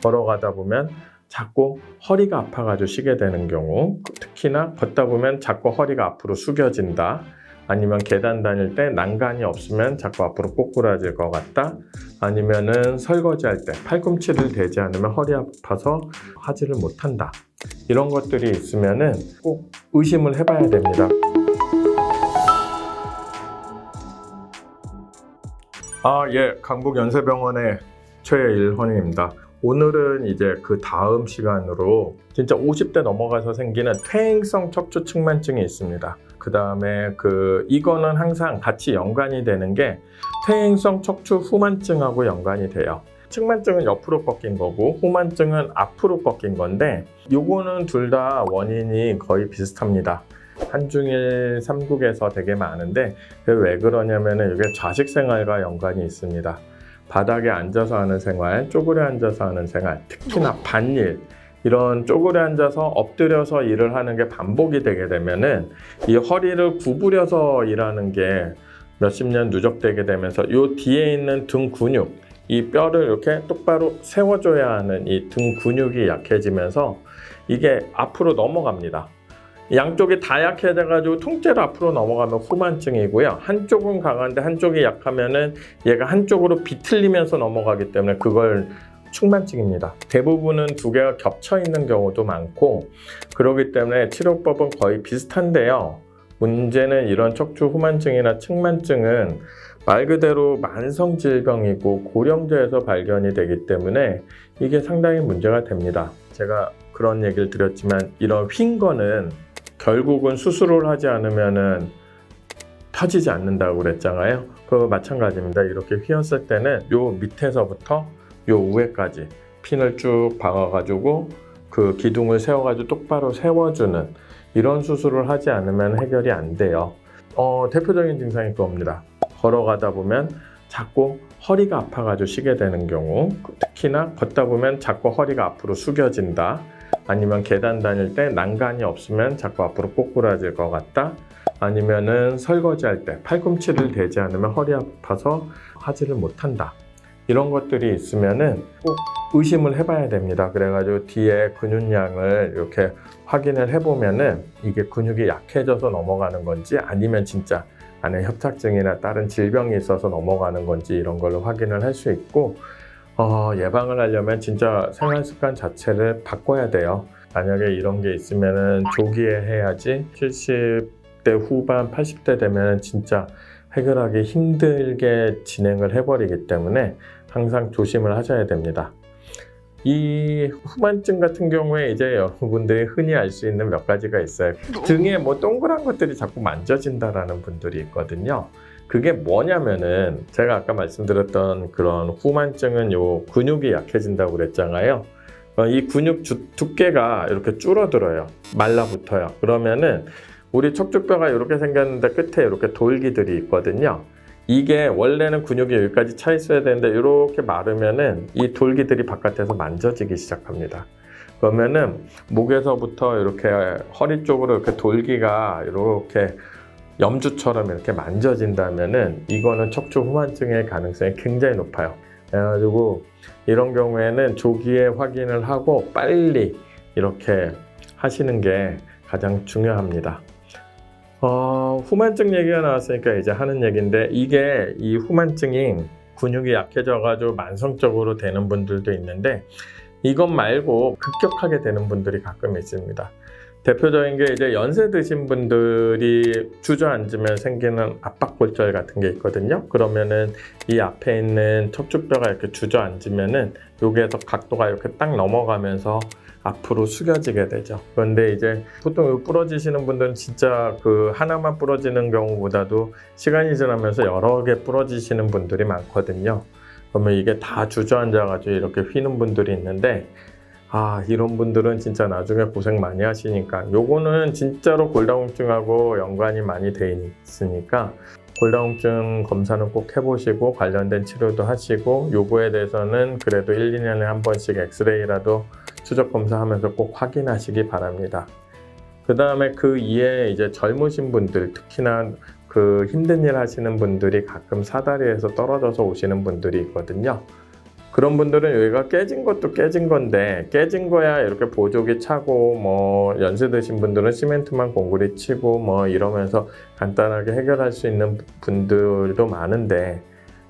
걸어가다 보면 자꾸 허리가 아파가지고 쉬게 되는 경우, 특히나 걷다 보면 자꾸 허리가 앞으로 숙여진다, 아니면 계단 다닐 때 난간이 없으면 자꾸 앞으로 꼬꾸라질 것 같다, 아니면은 설거지할 때 팔꿈치를 대지 않으면 허리 아파서 하지를 못한다, 이런 것들이 있으면은 꼭 의심을 해봐야 됩니다. 강북연세병원의 최일헌입니다. 오늘은 이제 그 다음 시간으로 진짜 50대 넘어가서 생기는 퇴행성 척추 측만증이 있습니다. 그 다음에 이거는 항상 같이 연관이 되는 게 퇴행성 척추 후만증하고 연관이 돼요. 측만증은 옆으로 꺾인 거고 후만증은 앞으로 꺾인 건데, 요거는 둘 다 원인이 거의 비슷합니다. 한중일 삼국에서 되게 많은데, 왜 그러냐면은 이게 좌식 생활과 연관이 있습니다. 바닥에 앉아서 하는 생활, 쪼그려 앉아서 하는 생활, 특히나 밭일, 이런 쪼그려 앉아서 엎드려서 일을 하는 게 반복이 되게 되면은 이 허리를 구부려서 일하는 게 몇십 년 누적되게 되면서 요 뒤에 있는 등 근육, 이 뼈를 이렇게 똑바로 세워줘야 하는 이 등 근육이 약해지면서 이게 앞으로 넘어갑니다. 양쪽이 다 약해져가지고 통째로 앞으로 넘어가면 후만증이고요. 한쪽은 강한데 한쪽이 약하면은 얘가 한쪽으로 비틀리면서 넘어가기 때문에 그걸 측만증입니다. 대부분은 두 개가 겹쳐 있는 경우도 많고, 그렇기 때문에 치료법은 거의 비슷한데요. 문제는 이런 척추 후만증이나 측만증은 말 그대로 만성 질병이고 고령자에서 발견이 되기 때문에 이게 상당히 문제가 됩니다. 제가 그런 얘기를 드렸지만 이런 휜 거는 결국은 수술을 하지 않으면은 펴지지 않는다고 그랬잖아요. 그거 마찬가지입니다. 이렇게 휘었을 때는 요 밑에서부터 요 위에까지 핀을 쭉 박아가지고 그 기둥을 세워가지고 똑바로 세워주는 이런 수술을 하지 않으면 해결이 안 돼요. 대표적인 증상이 그겁니다. 걸어가다 보면 자꾸 허리가 아파가지고 쉬게 되는 경우, 특히나 걷다 보면 자꾸 허리가 앞으로 숙여진다, 아니면 계단 다닐 때 난간이 없으면 자꾸 앞으로 꼬꾸라질 것 같다, 아니면은 설거지할 때 팔꿈치를 대지 않으면 허리 아파서 하지를 못한다, 이런 것들이 있으면은 꼭 의심을 해봐야 됩니다. 그래가지고 뒤에 근육량을 이렇게 확인을 해보면은 이게 근육이 약해져서 넘어가는 건지 아니면 진짜 안에 협착증이나 다른 질병이 있어서 넘어가는 건지 이런 걸로 확인을 할 수 있고, 예방을 하려면 진짜 생활 습관 자체를 바꿔야 돼요. 만약에 이런 게 있으면은 조기에 해야지 70대 후반, 80대 되면 진짜 해결하기 힘들게 진행을 해버리기 때문에 항상 조심을 하셔야 됩니다. 이 후만증 같은 경우에 이제 여러분들이 흔히 알 수 있는 몇 가지가 있어요. 등에 뭐 동그란 것들이 자꾸 만져진다라는 분들이 있거든요. 그게 뭐냐면은 제가 아까 말씀드렸던 그런 후만증은 요 근육이 약해진다고 그랬잖아요. 이 근육 두께가 이렇게 줄어들어요. 말라붙어요. 그러면은 우리 척추뼈가 이렇게 생겼는데 끝에 이렇게 돌기들이 있거든요. 이게 원래는 근육이 여기까지 차 있어야 되는데 이렇게 마르면은 이 돌기들이 바깥에서 만져지기 시작합니다. 그러면은 목에서부터 이렇게 허리 쪽으로 이렇게 돌기가 이렇게 염주처럼 이렇게 만져진다면은 이거는 척추 후만증의 가능성이 굉장히 높아요. 그래가지고 이런 경우에는 조기에 확인을 하고 빨리 이렇게 하시는 게 가장 중요합니다. 후만증 얘기가 나왔으니까 이제 하는 얘기인데, 이게 이 후만증이 근육이 약해져가지고 만성적으로 되는 분들도 있는데, 이것 말고 급격하게 되는 분들이 가끔 있습니다. 대표적인 게 이제 연세 드신 분들이 주저앉으면 생기는 압박골절 같은 게 있거든요. 그러면은 이 앞에 있는 척추뼈가 이렇게 주저앉으면은 여기에서 각도가 이렇게 딱 넘어가면서 앞으로 숙여지게 되죠. 그런데 이제 보통 부러지시는 분들은 진짜 그 하나만 부러지는 경우보다도 시간이 지나면서 여러 개 부러지시는 분들이 많거든요. 그러면 이게 다 주저앉아가지고 이렇게 휘는 분들이 있는데, 이런 분들은 진짜 나중에 고생 많이 하시니까 요거는 진짜로 골다공증하고 연관이 많이 돼 있으니까 골다공증 검사는 꼭 해보시고 관련된 치료도 하시고, 요거에 대해서는 그래도 1, 2년에 한 번씩 엑스레이라도 추적 검사하면서 꼭 확인하시기 바랍니다. 그 다음에 그 이에 이제 젊으신 분들, 특히나 힘든 일 하시는 분들이 가끔 사다리에서 떨어져서 오시는 분들이 있거든요. 그런 분들은 여기가 깨진 것도 깨진 건데 깨진 거야 이렇게 보조기 차고 뭐 연세 드신 분들은 시멘트만 공구리 치고 뭐 이러면서 간단하게 해결할 수 있는 분들도 많은데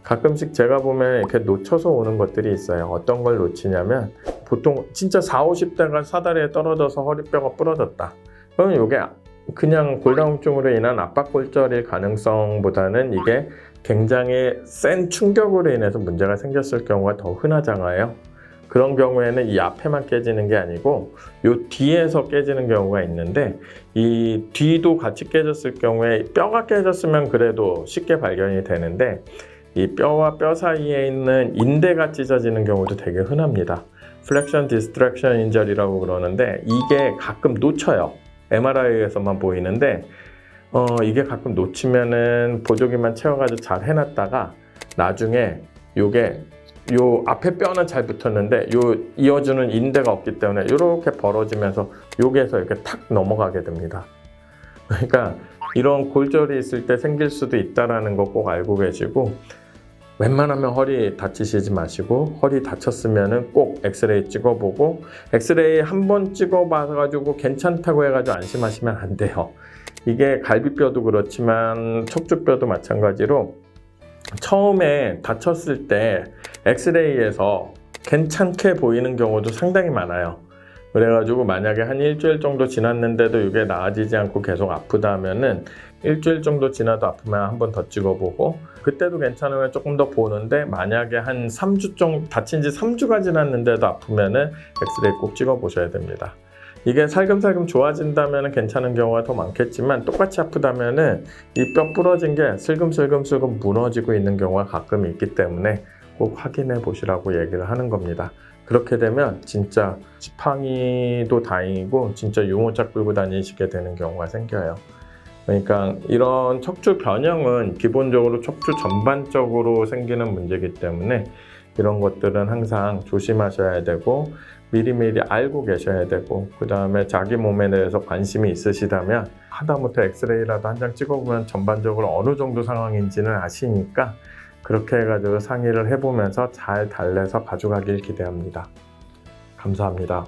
가끔씩 제가 보면 이렇게 놓쳐서 오는 것들이 있어요. 어떤 걸 놓치냐면 보통 진짜 40, 50대가 사다리에 떨어져서 허리뼈가 부러졌다. 그럼 이게 그냥 골다공증으로 인한 압박골절일 가능성보다는 이게 굉장히 센 충격으로 인해서 문제가 생겼을 경우가 더 흔하잖아요. 그런 경우에는 이 앞에만 깨지는 게 아니고 이 뒤에서 깨지는 경우가 있는데 이 뒤도 같이 깨졌을 경우에 뼈가 깨졌으면 그래도 쉽게 발견이 되는데 이 뼈와 뼈 사이에 있는 인대가 찢어지는 경우도 되게 흔합니다. 플렉션 디스트랙션 인저리라고 그러는데 이게 가끔 놓쳐요. MRI에서만 보이는데 이게 가끔 놓치면은 보조기만 채워가지고 잘 해놨다가 나중에 요게 요 앞에 뼈는 잘 붙었는데 요 이어주는 인대가 없기 때문에 이렇게 벌어지면서 여기에서 이렇게 탁 넘어가게 됩니다. 그러니까 이런 골절이 있을 때 생길 수도 있다는 거 꼭 알고 계시고 웬만하면 허리 다치시지 마시고 허리 다쳤으면은 꼭 엑스레이 찍어보고 엑스레이 한번 찍어봐가지고 괜찮다고 해가지고 안심하시면 안 돼요. 이게 갈비뼈도 그렇지만 척추뼈도 마찬가지로 처음에 다쳤을 때 엑스레이에서 괜찮게 보이는 경우도 상당히 많아요. 그래가지고 만약에 한 일주일 정도 지났는데도 이게 나아지지 않고 계속 아프다 하면은 일주일 정도 지나도 아프면 한 번 더 찍어보고 그때도 괜찮으면 조금 더 보는데 만약에 한 3주 정도 다친 지 3주가 지났는데도 아프면은 엑스레이 꼭 찍어보셔야 됩니다. 이게 살금살금 좋아진다면 괜찮은 경우가 더 많겠지만 똑같이 아프다면은 이 뼈 부러진 게 슬금슬금 무너지고 있는 경우가 가끔 있기 때문에 꼭 확인해 보시라고 얘기를 하는 겁니다. 그렇게 되면 진짜 지팡이도 다행이고 진짜 유모차 끌고 다니시게 되는 경우가 생겨요. 그러니까 이런 척추 변형은 기본적으로 척추 전반적으로 생기는 문제이기 때문에 이런 것들은 항상 조심하셔야 되고 미리미리 알고 계셔야 되고 그 다음에 자기 몸에 대해서 관심이 있으시다면 하다못해 엑스레이라도 한 장 찍어보면 전반적으로 어느 정도 상황인지는 아시니까 그렇게 해가지고 상의를 해보면서 잘 달래서 가져가길 기대합니다. 감사합니다.